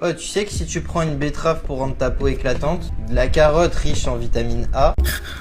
Oh, tu sais que si tu prends une betterave pour rendre ta peau éclatante, la carotte riche en vitamine A.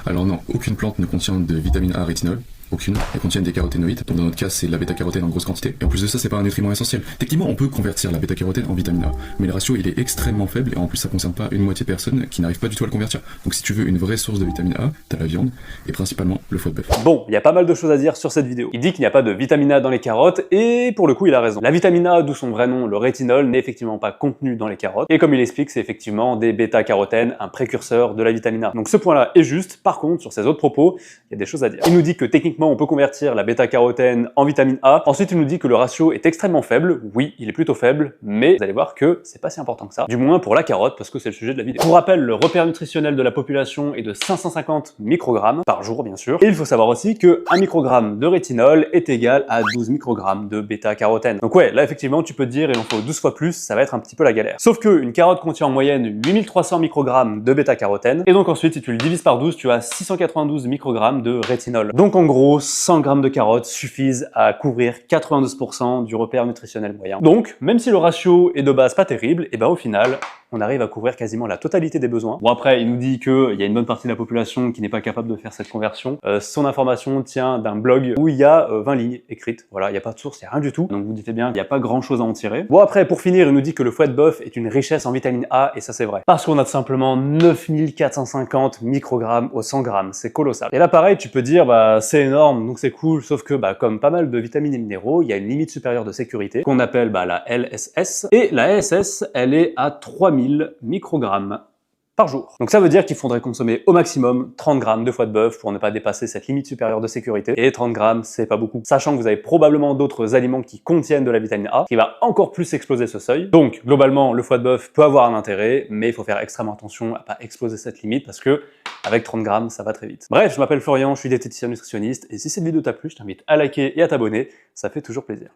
Alors non, aucune plante ne contient de vitamine A rétinol. Aucune. Elles contiennent des caroténoïdes, donc dans notre cas c'est la bêta-carotène en grosse quantité. Et en plus de ça, c'est pas un nutriment essentiel. Techniquement, on peut convertir la bêta-carotène en vitamine A, mais le ratio il est extrêmement faible et en plus ça concerne pas une moitié de personnes qui n'arrivent pas du tout à le convertir. Donc si tu veux une vraie source de vitamine A, t'as la viande et principalement le foie de bœuf. Bon, il y a pas mal de choses à dire sur cette vidéo. Il dit qu'il n'y a pas de vitamine A dans les carottes et pour le coup il a raison. La vitamine A, d'où son vrai nom, le rétinol, n'est effectivement pas contenu dans les carottes et comme il explique, c'est effectivement des bêta-carotènes, un précurseur de la vitamine A. Donc ce point-là est juste. Par contre, sur ses autres propos, il y a des choses à dire. Il nous dit que techniquement on peut convertir la bêta-carotène en vitamine A. Ensuite, il nous dit que le ratio est extrêmement faible. Oui, il est plutôt faible, mais vous allez voir que c'est pas si important que ça. Du moins pour la carotte, parce que c'est le sujet de la vidéo. Pour rappel, le repère nutritionnel de la population est de 550 microgrammes par jour, bien sûr. Et il faut savoir aussi que 1 microgramme de rétinol est égal à 12 microgrammes de bêta-carotène. Donc ouais, là effectivement, tu peux te dire, il en faut 12 fois plus, ça va être un petit peu la galère. Sauf qu'une carotte contient en moyenne 8300 microgrammes de bêta-carotène. Et donc ensuite, si tu le divises par 12, tu as 692 microgrammes de rétinol. Donc en gros, 100 grammes de carottes suffisent à couvrir 92% du repère nutritionnel moyen. Donc, même si le ratio est de base pas terrible, et ben au final, on arrive à couvrir quasiment la totalité des besoins. Bon après, il nous dit qu'il y a une bonne partie de la population qui n'est pas capable de faire cette conversion. Son information tient d'un blog où il y a 20 lignes écrites. Voilà, il n'y a pas de source, il n'y a rien du tout. Donc vous dites bien, il n'y a pas grand chose à en tirer. Bon après, pour finir, il nous dit que le foie de bœuf est une richesse en vitamine A, et ça c'est vrai. Parce qu'on a tout simplement 9450 microgrammes au 100 grammes, c'est colossal. Et là pareil, tu peux dire, bah c'est énorme, donc c'est cool, sauf que bah, comme pas mal de vitamines et minéraux, il y a une limite supérieure de sécurité qu'on appelle la LSS. Et la LSS, elle est à 3000 microgrammes par jour. Donc ça veut dire qu'il faudrait consommer au maximum 30 grammes de foie de bœuf pour ne pas dépasser cette limite supérieure de sécurité. Et 30 grammes, c'est pas beaucoup. Sachant que vous avez probablement d'autres aliments qui contiennent de la vitamine A, qui va encore plus exploser ce seuil. Donc globalement, le foie de bœuf peut avoir un intérêt, mais il faut faire extrêmement attention à pas exploser cette limite parce que avec 30 grammes, ça va très vite. Bref, je m'appelle Florian, je suis diététicien nutritionniste, et si cette vidéo t'a plu, je t'invite à liker et à t'abonner, ça fait toujours plaisir.